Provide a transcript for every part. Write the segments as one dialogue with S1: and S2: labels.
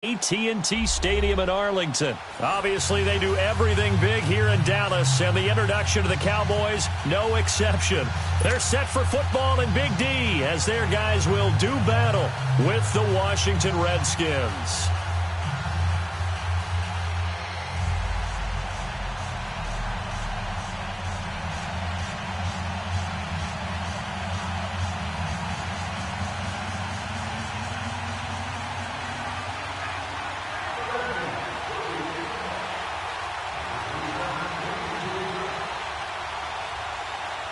S1: AT&T Stadium in Arlington. Obviously, they do everything big here in Dallas, and the introduction to the Cowboys, no exception. They're set for football in Big D as their guys will do battle with the Washington Redskins.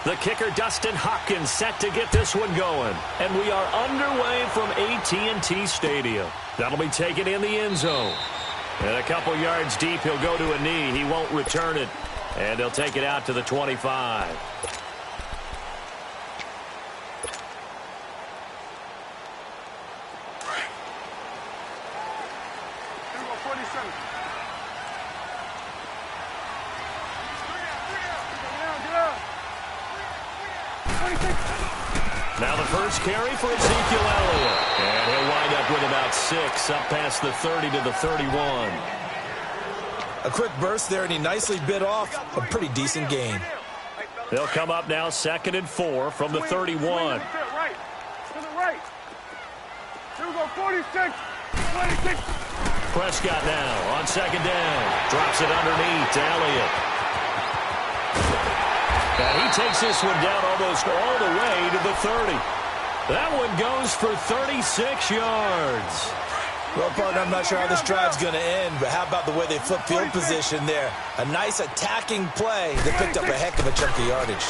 S1: The kicker, Dustin Hopkins, set to get this one going. And we are underway from AT&T Stadium. That'll be taken in the end zone. And a couple yards deep, he'll go to a knee. He won't return it. And he'll take it out to the 25. Now the first carry for Ezekiel Elliott. And he'll wind up with about 6, up past the 30 to the 31.
S2: A quick burst there, and he nicely bit off a pretty decent gain.
S1: They'll come up now 2nd and 4 from the 31. Prescott now on 2nd down. Drops it underneath to Elliott. And he takes this one down almost all the way to the 30. That one goes for 36 yards.
S2: Well, partner, I'm not sure how this drive's going to end, but how about the way they flip field position there? A nice attacking play that picked up a heck of a chunk of yardage.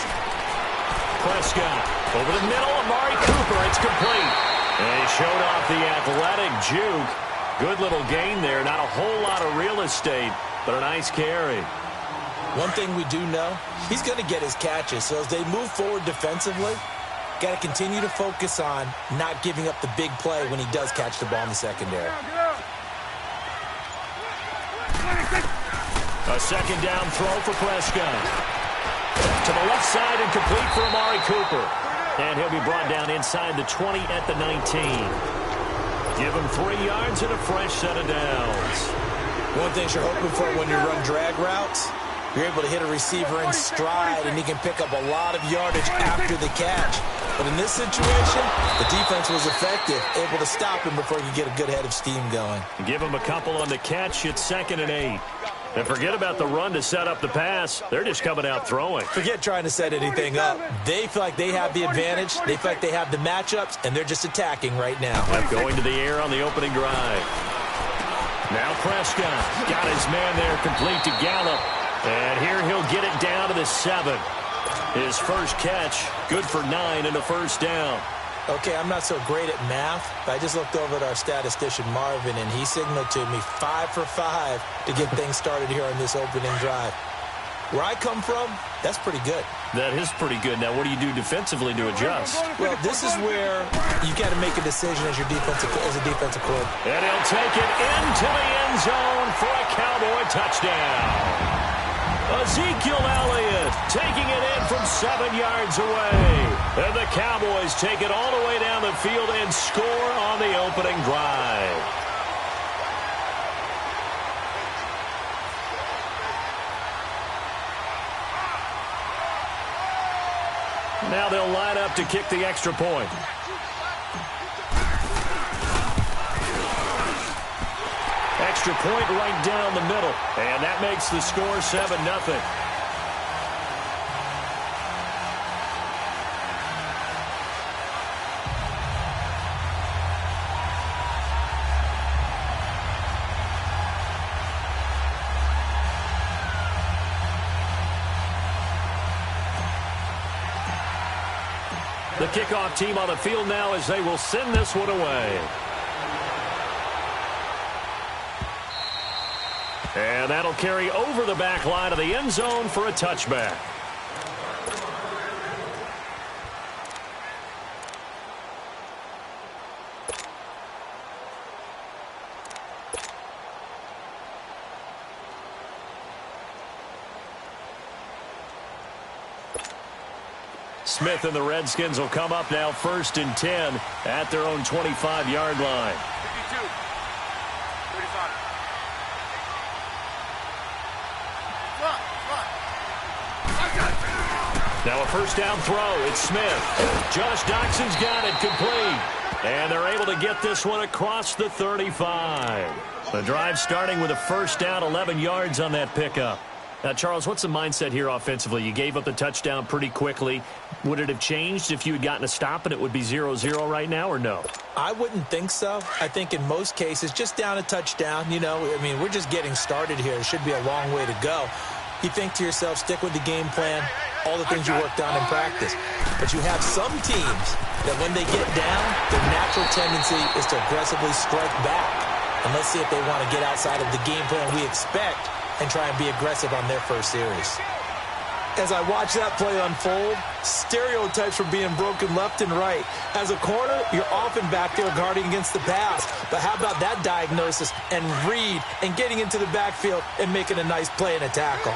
S1: Prescott over the middle. Amari Cooper. It's complete. And he showed off the athletic juke. Good little gain there. Not a whole lot of real estate, but a nice carry.
S2: One thing we do know, he's going to get his catches. So as they move forward defensively, got to continue to focus on not giving up the big play when he does catch the ball in the secondary.
S1: A 2nd down throw for Prescott. To the left side and complete for Amari Cooper. And he'll be brought down inside the 20 at the 19. Give him 3 yards and a fresh set of downs.
S2: One thing you're hoping for when you run drag routes, you're able to hit a receiver in stride, and he can pick up a lot of yardage after the catch. But in this situation, the defense was effective, able to stop him before he could get a good head of steam going.
S1: Give him a couple on the catch. It's 2nd and 8. And forget about the run to set up the pass. They're just coming out throwing.
S2: Forget trying to set anything up. They feel like they have the advantage. They feel like they have the matchups, and they're just attacking right now.
S1: Going to the air on the opening drive. Now Prescott got his man there complete to Gallup. And here he'll get it down to the 7. His first catch, good for 9 and a first down.
S2: Okay, I'm not so great at math, but I just looked over at our statistician, Marvin, and he signaled to me 5 for 5 to get things started here on this opening drive. Where I come from, that's pretty good.
S1: That is pretty good. Now, what do you do defensively to adjust?
S2: Well, this is where you got to make a decision as a defensive coordinator.
S1: And he'll take it into the end zone for a Cowboy touchdown. Ezekiel Elliott taking it in from 7 yards away. And the Cowboys take it all the way down the field and score on the opening drive. Now they'll line up to kick the extra point. Extra point right down the middle. And that makes the score 7-0. The kickoff team on the field now as they will send this one away. And that'll carry over the back line of the end zone for a touchback. Smith and the Redskins will come up now 1st and 10 at their own 25-yard line. 52. Now a first down throw. It's Smith. Josh Doxson's got it complete. And they're able to get this one across the 35. The drive starting with a first down, 11 yards on that pickup. Now, Charles, what's the mindset here offensively? You gave up the touchdown pretty quickly. Would it have changed if you had gotten a stop and it would be 0-0 right now, or no?
S2: I wouldn't think so. I think in most cases, just down a touchdown, you know, I mean, we're just getting started here. It should be a long way to go. You think to yourself, stick with the game plan, all the things you worked on in practice. But you have some teams that when they get down, their natural tendency is to aggressively strike back. And let's see if they want to get outside of the game plan we expect and try and be aggressive on their first series. As I watch that play unfold, stereotypes are being broken left and right. As a corner, you're often back there guarding against the pass. But how about that diagnosis and read and getting into the backfield and making a nice play and a tackle?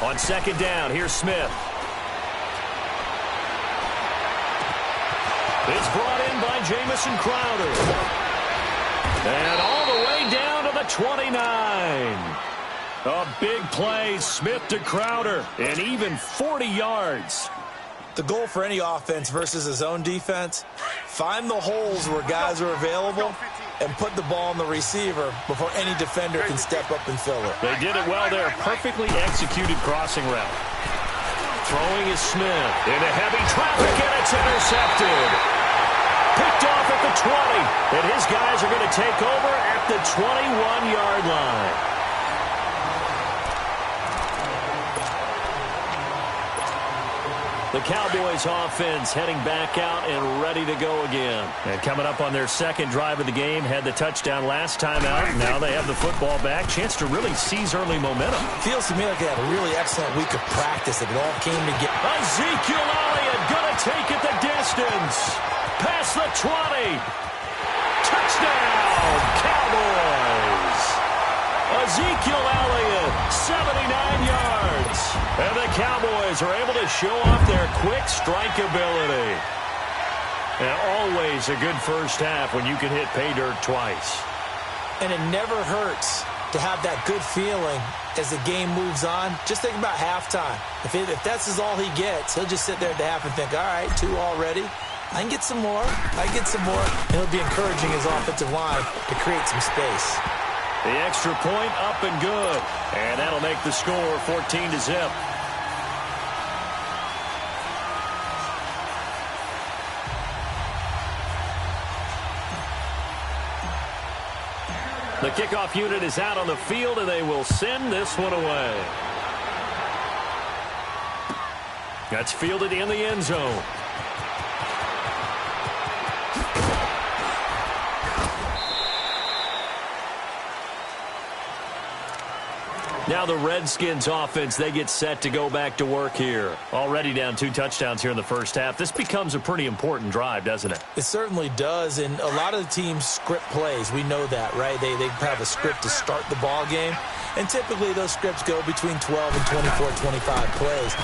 S1: On second down, here's Smith. It's brought in by Jamison Crowder. And all the way down to the 29. A big play, Smith to Crowder, and even 40 yards.
S2: The goal for any offense versus his own defense, find the holes where guys are available and put the ball on the receiver before any defender can step up and fill it.
S1: They did it well there. Perfectly executed crossing route. Throwing is Smith into heavy traffic, and it's intercepted. Picked off at the 20, and his guys are going to take over at the 21-yard line. The Cowboys offense heading back out and ready to go again. And coming up on their second drive of the game, had the touchdown last time out. Now they have the football back. Chance to really seize early momentum.
S2: Feels to me like they had a really excellent week of practice. It all came together.
S1: Ezekiel Elliott going to take it the distance. Past the 20. Touchdown, Cowboys. Ezekiel Elliott, 79 yards. And the Cowboys are able to show off their quick strike ability. And always a good first half when you can hit pay dirt twice.
S2: And it never hurts to have that good feeling as the game moves on. Just think about halftime. If that's all he gets, he'll just sit there at the half and think, all right, 2 already. I can get some more. I can get some more. And he'll be encouraging his offensive line to create some space.
S1: The extra point up and good. And that'll make the score 14-0. The kickoff unit is out on the field, and they will send this one away. That's fielded in the end zone. Now the Redskins offense, they get set to go back to work here. Already down 2 touchdowns here in the first half. This becomes a pretty important drive, doesn't it?
S2: It certainly does, and a lot of the teams script plays. We know that, right? They have a script to start the ball game, and typically those scripts go between 12 and 24, 25 plays.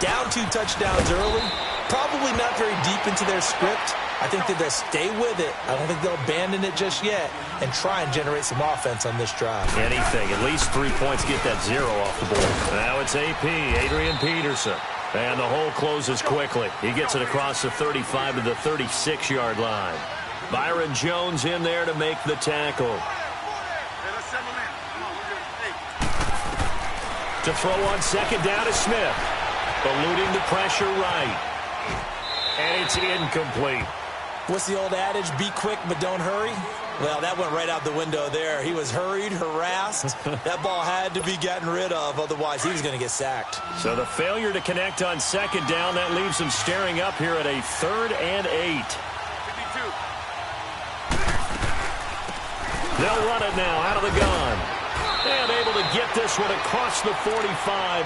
S2: Down 2 touchdowns early, probably not very deep into their script. I think that they'll stay with it. I don't think they'll abandon it just yet and try and generate some offense on this drive.
S1: Anything. At least 3 points, get that 0 off the board. Now it's AP, Adrian Peterson. And the hole closes quickly. He gets it across the 35 to the 36-yard line. Byron Jones in there to make the tackle. To throw on second down is Smith. Eluding the pressure right. And it's incomplete.
S2: What's the old adage? Be quick, but don't hurry. Well, that went right out the window there. He was hurried, harassed. That ball had to be gotten rid of. Otherwise, he was going to get sacked.
S1: So the failure to connect on second down, that leaves him staring up here at a 3rd and 8. 52. They'll run it now out of the gun. And able to get this one across the 45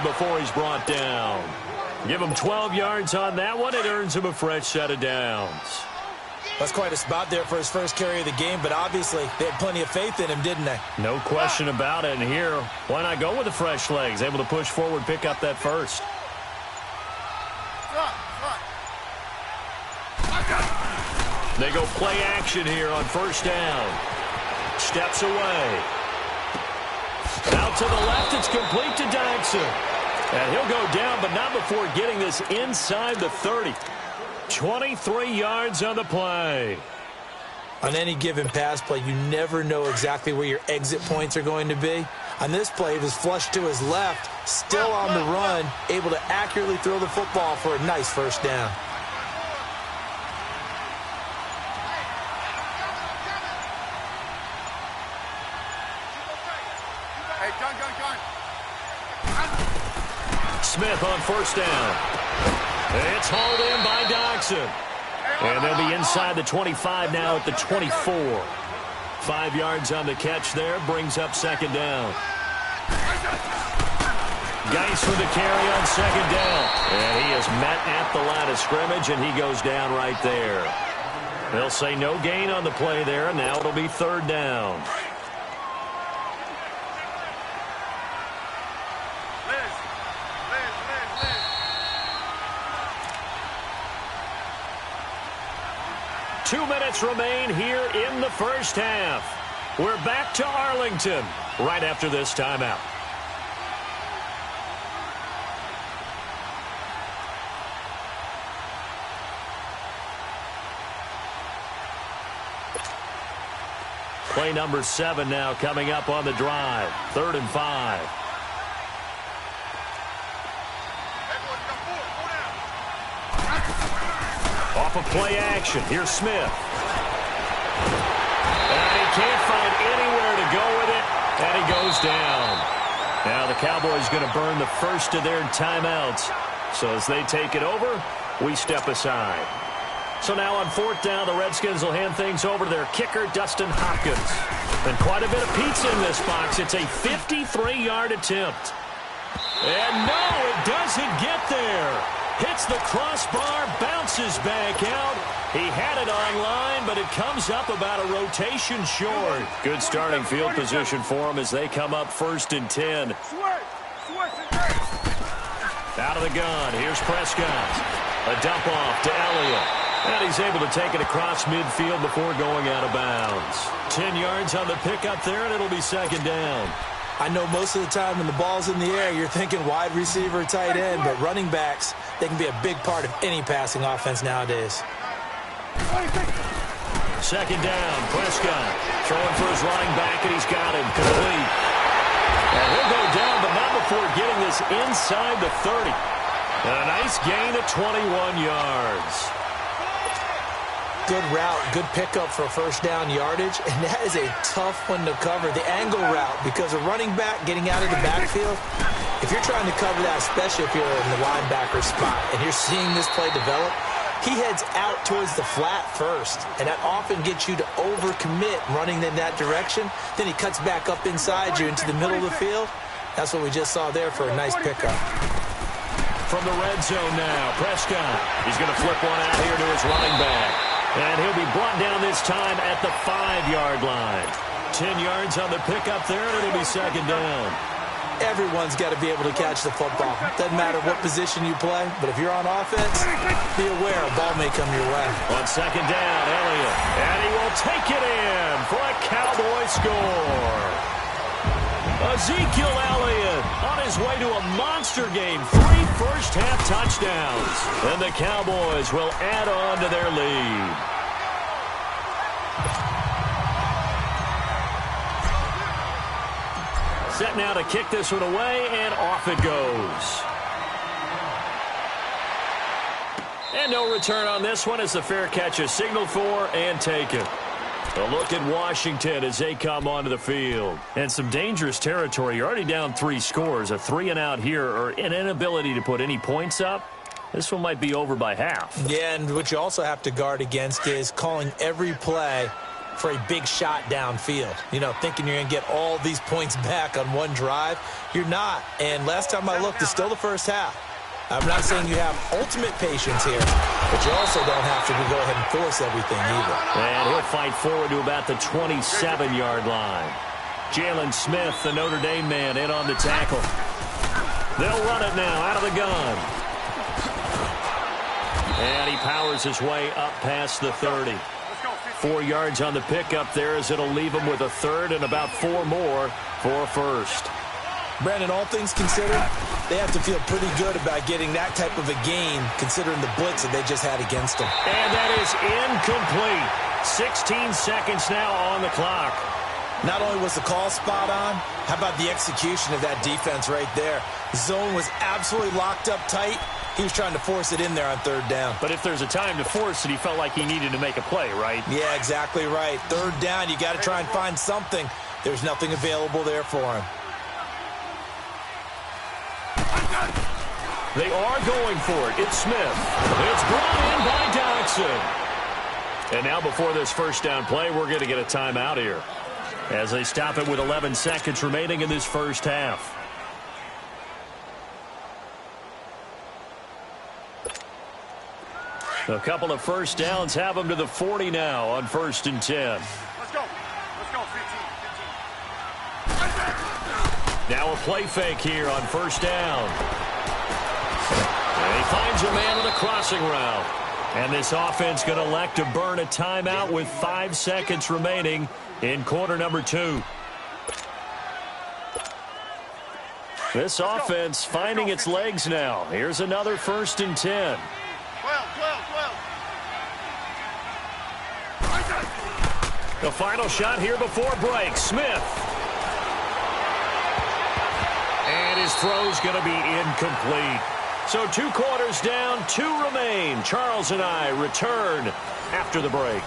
S1: before he's brought down. Give him 12 yards on that one. It earns him a fresh set of downs.
S2: That's quite a spot there for his first carry of the game, but obviously they had plenty of faith in him, didn't they?
S1: No question about it. And here, why not go with the fresh legs? Able to push forward, pick up that first. They go play action here on first down. steps away. Out to the left, it's complete to Dykson. And he'll go down, but not before getting this inside the 30. 23 yards on the play.
S2: On any given pass play, you never know exactly where your exit points are going to be. On this play, he was flushed to his left, still on the run, able to accurately throw the football for a nice first down.
S1: Smith on first down. It's hauled in by Dykson. And they'll be inside the 25 now at the 24. 5 yards on the catch there, brings up second down. Geis with the carry on second down. And he is met at the line of scrimmage, and he goes down right there. They'll say no gain on the play there, and now it'll be third down. Two minutes remain here in the first half. We're back to Arlington right after this timeout. Play number 7 now coming up on the drive. 3rd and 5. Off of play action. Here's Smith. And he can't find anywhere to go with it. And he goes down. Now the Cowboys going to burn the first of their timeouts. So as they take it over, we step aside. So now on 4th down, the Redskins will hand things over to their kicker, Dustin Hopkins. And quite a bit of pizza in this box. It's a 53-yard attempt. And no, it doesn't get there. Hits the crossbar, bounces back out. He had it online, but it comes up about a rotation short. Good starting field position for him as they come up 1st and 10. Out of the gun, here's Prescott. A dump off to Elliott. And he's able to take it across midfield before going out of bounds. 10 yards on the pickup there, and it'll be second down.
S2: I know most of the time when the ball's in the air, you're thinking wide receiver, tight end, but running backs, they can be a big part of any passing offense nowadays.
S1: Second down, Prescott throwing for his running back, and he's got him complete. And he'll go down, but not before getting this inside the 30. And a nice gain of 21 yards.
S2: Good route, good pickup for first down yardage, and that is a tough one to cover. The angle route, because a running back getting out of the backfield, if you're trying to cover that, especially if you're in the linebacker spot, and you're seeing this play develop, he heads out towards the flat first, and that often gets you to overcommit running in that direction. Then he cuts back up inside you into the middle of the field. That's what we just saw there for a nice pickup.
S1: From the red zone now, Prescott. He's going to flip one out here to his running back. And he'll be brought down this time at the 5-yard line. 10 yards on the pickup there, and it'll be second down.
S2: Everyone's got to be able to catch the football. Doesn't matter what position you play, but if you're on offense, be aware a ball may come your way.
S1: On second down, Elliott. And he will take it in for a Cowboy score. Ezekiel Elliott on his way to a monster game. 3 first-half touchdowns. And the Cowboys will add on to their lead. Set now to kick this one away, and off it goes. And no return on this one as the fair catch is signaled for and taken. A look at Washington as they come onto the field. And some dangerous territory. You're already down 3 scores. A 3-and-out here, or an inability to put any points up. This one might be over by half.
S2: Yeah, and what you also have to guard against is calling every play for a big shot downfield. You know, thinking you're going to get all these points back on one drive. You're not. And last time I looked, it's still the first half. I'm not saying you have ultimate patience here, but you also don't have to go ahead and force everything either.
S1: And he'll fight forward to about the 27-yard line. Jalen Smith, the Notre Dame man, in on the tackle. They'll run it now out of the gun. And he powers his way up past the 30. 4 yards on the pickup there, as it'll leave them with a third and about 4 more for first.
S2: Brandon, all things considered, they have to feel pretty good about getting that type of a gain, considering the blitz that they just had against them.
S1: And that is incomplete. 16 seconds now on the clock.
S2: Not only was the call spot on, how about the execution of that defense right there? Zone was absolutely locked up tight. He was trying to force it in there on third down.
S1: But if there's a time to force it, he felt like he needed to make a play, right?
S2: Yeah, exactly right. Third down, you got to try and find something. There's nothing available there for him.
S1: They are going for it. It's Smith. It's brought in by Dodson. And now before this first down play, we're going to get a timeout here, as they stop it with 11 seconds remaining in this first half. A couple of first downs have them to the 40 now on 1st and 10.
S3: Let's go. Let's go. 15.
S1: Now a play fake here on 1st down. And he finds a man on a crossing route. And this offense going to elect to burn a timeout with 5 seconds remaining in quarter number 2. This offense finding its legs now. Here's another 1st and 10.
S3: 12.
S1: The final shot here before break. Smith. And his throw's going to be incomplete. So 2 quarters down, 2 remain. Charles and I return after the break.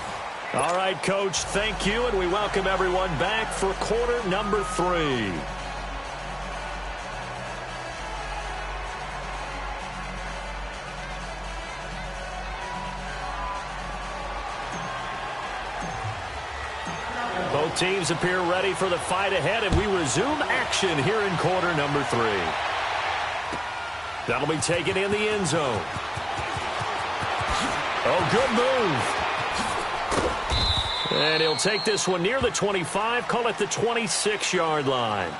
S1: All right, Coach, thank you, and we welcome everyone back for quarter number 3. Both teams appear ready for the fight ahead, and we resume action here in quarter number 3. That'll be taken in the end zone. Oh, good move. And he'll take this one near the 25, call it the 26-yard line.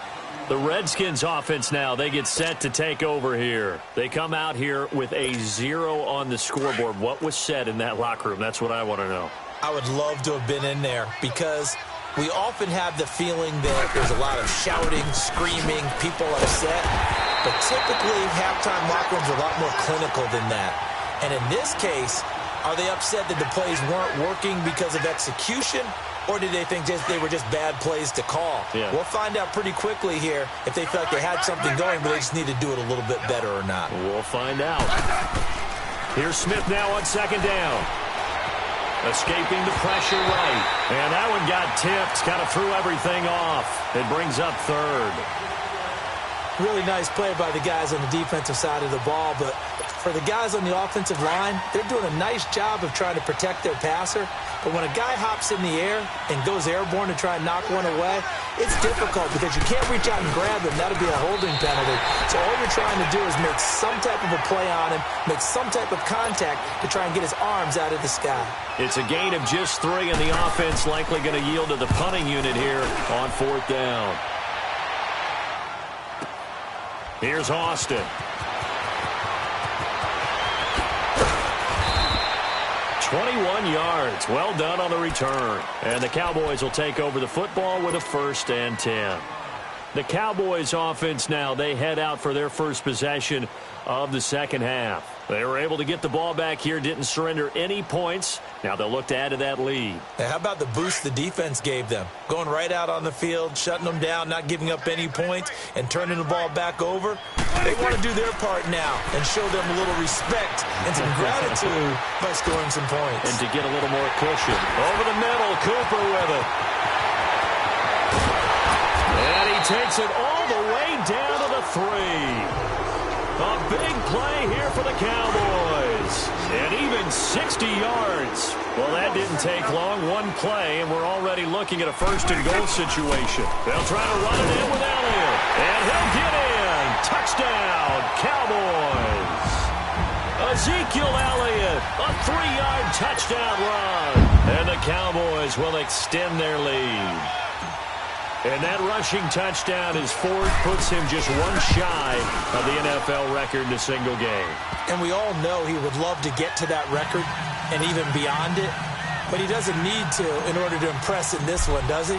S1: The Redskins offense now, they get set to take over here. They come out here with a 0 on the scoreboard. What was said in that locker room? That's what I want to know.
S2: I would love to have been in there, because we often have the feeling that there's a lot of shouting, screaming, people upset. But typically, halftime locker rooms are a lot more clinical than that. And in this case, are they upset that the plays weren't working because of execution, or did they think they were just bad plays to call?
S1: Yeah.
S2: We'll find out pretty quickly here if they felt like they had something going, but they just need to do it a little bit better or not.
S1: We'll find out. Here's Smith now on 2nd down. Escaping the pressure right. And that one got tipped, kind of threw everything off. It brings up 3rd.
S2: Really nice play by the guys on the defensive side of the ball, but for the guys on the offensive line, they're doing a nice job of trying to protect their passer. But when a guy hops in the air and goes airborne to try and knock one away, it's difficult because you can't reach out and grab him. That'll be a holding penalty. So all you're trying to do is make some type of a play on him, make some type of contact to try and get his arms out of the sky. It's
S1: a gain of just 3, and the offense likely going to yield to the punting unit here on 4th down. Here's Austin. 21 yards. Well done on the return. And the Cowboys will take over the football with a 1st and 10. The Cowboys offense now, they head out for their first possession of the second half. They were able to get the ball back here, didn't surrender any points. Now they'll look to add to that lead.
S2: And how about the boost the defense gave them? Going right out on the field, shutting them down, not giving up any points, and turning the ball back over. They want to do their part now and show them a little respect and some gratitude by scoring some points.
S1: And to get a little more cushion. Over the middle, Cooper with it. And he takes it all the way down to the 3. A big play here for the Cowboys. And even 60 yards. Well, that didn't take long. One play, and we're already looking at a 1st and goal situation. They'll try to run it in with Elliott. And he'll get in. Touchdown, Cowboys. Ezekiel Elliott, a 3-yard touchdown run. And the Cowboys will extend their lead. And that rushing touchdown is 4th, puts him just 1 shy of the NFL record in a single game.
S2: And we all know he would love to get to that record and even beyond it. But he doesn't need to in order to impress in this one, does he?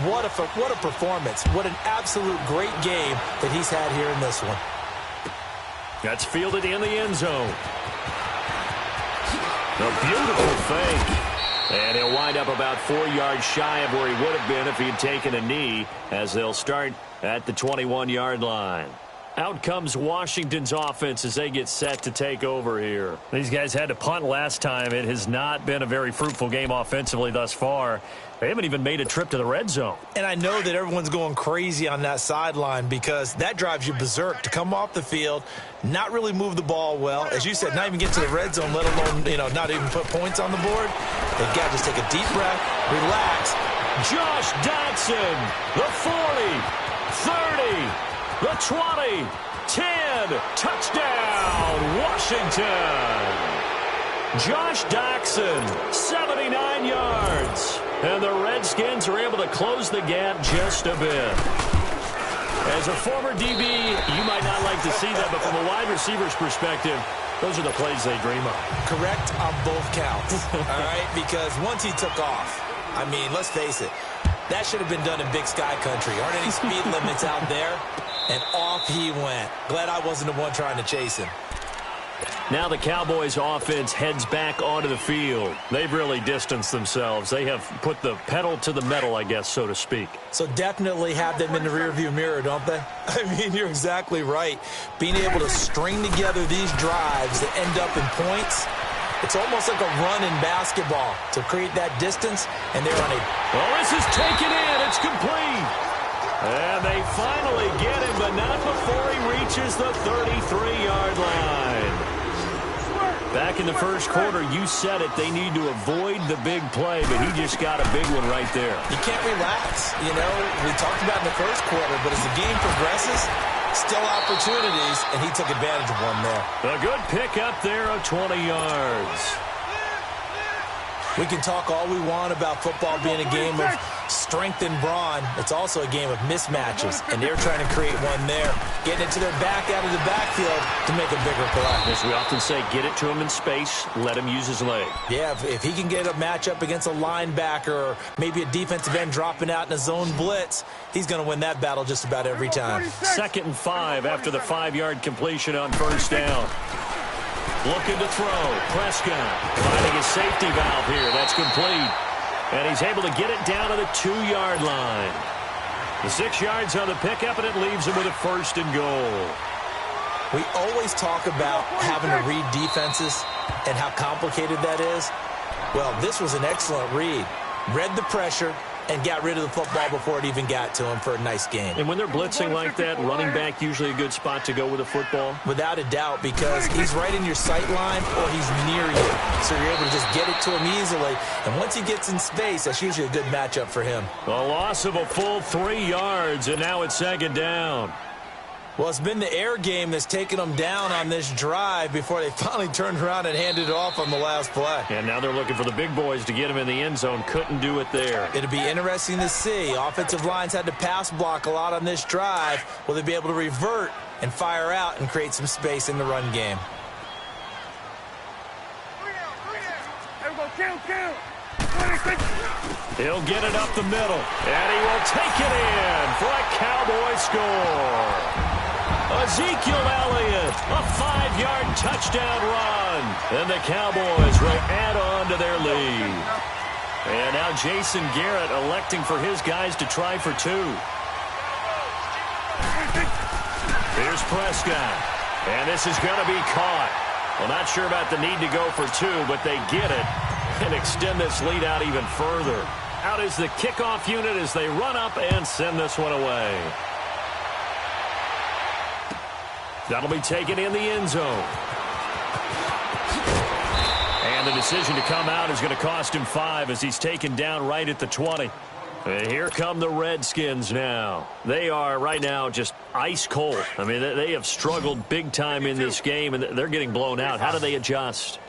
S2: What a performance. What an absolute great game that he's had here in this one.
S1: That's fielded in the end zone. A beautiful fake. And he'll wind up about 4 yards shy of where he would have been if he had taken a knee, as they'll start at the 21-yard line. Out comes Washington's offense as they get set to take over here. These guys had to punt last time. It has not been a very fruitful game offensively thus far. They haven't even made a trip to the red zone.
S2: And I know that everyone's going crazy on that sideline because that drives you berserk to come off the field, not really move the ball well. As you said, not even get to the red zone, let alone, not even put points on the board. They've got to just take a deep breath, relax.
S1: Josh Dotson, the 40, 30, the 20, 10, touchdown, Washington. Josh Dotson, 79 yards. And the Redskins are able to close the gap just a bit. As a former DB, you might not like to see that, but from a wide receiver's perspective, those are the plays they dream of.
S2: Correct on both counts, all right? Because once he took off, I mean, let's face it, that should have been done in Big Sky Country. Aren't any speed limits out there? And off he went. Glad I wasn't the one trying to chase him.
S1: Now the Cowboys offense heads back onto the field. They've really distanced themselves. They have put the pedal to the metal, I guess, so to speak.
S2: So definitely have them in the rearview mirror, don't they? I mean, you're exactly right. Being able to string together these drives that end up in points, it's almost like a run in basketball to create that distance, and they're on a...
S1: Well, this is taken in. It's complete. And they finally get him, but not before he reaches the 33-yard line. Back in the first quarter, you said it, they need to avoid the big play, but he just got a big one right there.
S2: You can't relax. We talked about in the first quarter, but as the game progresses, still opportunities, and he took advantage of one there.
S1: A good pick up there of 20 yards.
S2: We can talk all we want about football being a game of strength and brawn. It's also a game of mismatches, and they're trying to create one there, getting it to their back out of the backfield to make a bigger play.
S1: As we often say, get it to him in space, let him use his leg.
S2: Yeah, if he can get a matchup against a linebacker or maybe a defensive end dropping out in a zone blitz, he's going to win that battle just about every time.
S1: 2nd and 5 after the 5-yard completion on first down. Looking to throw. Prescott finding a safety valve here. That's complete. And he's able to get it down to the 2-yard line. The 6 yards on the pickup, and it leaves him with a 1st and goal.
S2: We always talk about having to read defenses and how complicated that is. Well, this was an excellent read. Read the pressure and got rid of the football before it even got to him for a nice game.
S1: And when they're blitzing like that, running back usually a good spot to go with a football?
S2: Without a doubt, because he's right in your sight line or he's near you. So you're able to just get it to him easily. And once he gets in space, that's usually a good matchup for him.
S1: A loss of a full 3 yards, and now it's 2nd down.
S2: Well, it's been the air game that's taken them down on this drive before they finally turned around and handed it off on the last play.
S1: And now they're looking for the big boys to get him in the end zone. Couldn't do it there.
S2: It'll be interesting to see. Offensive lines had to pass block a lot on this drive. Will they be able to revert and fire out and create some space in the run game?
S1: He'll get it up the middle, and he will take it in for a Cowboy score. Ezekiel Elliott, a 5-yard touchdown run. And the Cowboys will add on to their lead. And now Jason Garrett electing for his guys to try for 2. Here's Prescott. And this is going to be caught. Well, not sure about the need to go for 2, but they get it and extend this lead out even further. Out is the kickoff unit as they run up and send this one away. That'll be taken in the end zone. And the decision to come out is going to cost him 5 as he's taken down right at the 20. And here come the Redskins now. They are right now just ice cold. I mean, they have struggled big time in this game, and they're getting blown out. How do they adjust?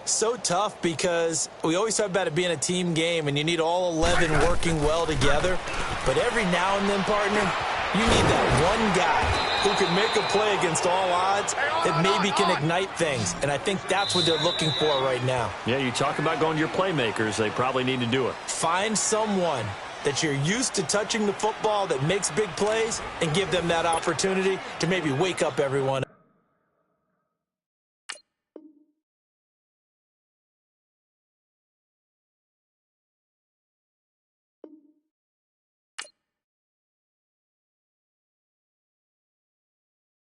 S2: So tough because we always talk about it being a team game, and you need all 11 working well together. But every now and then, partner, you need that one guy who can make a play against all odds that maybe can ignite things. And I think that's what they're looking for right now.
S1: Yeah, you talk about going to your playmakers. They probably need to do it.
S2: Find someone that you're used to touching the football that makes big plays and give them that opportunity to maybe wake up everyone.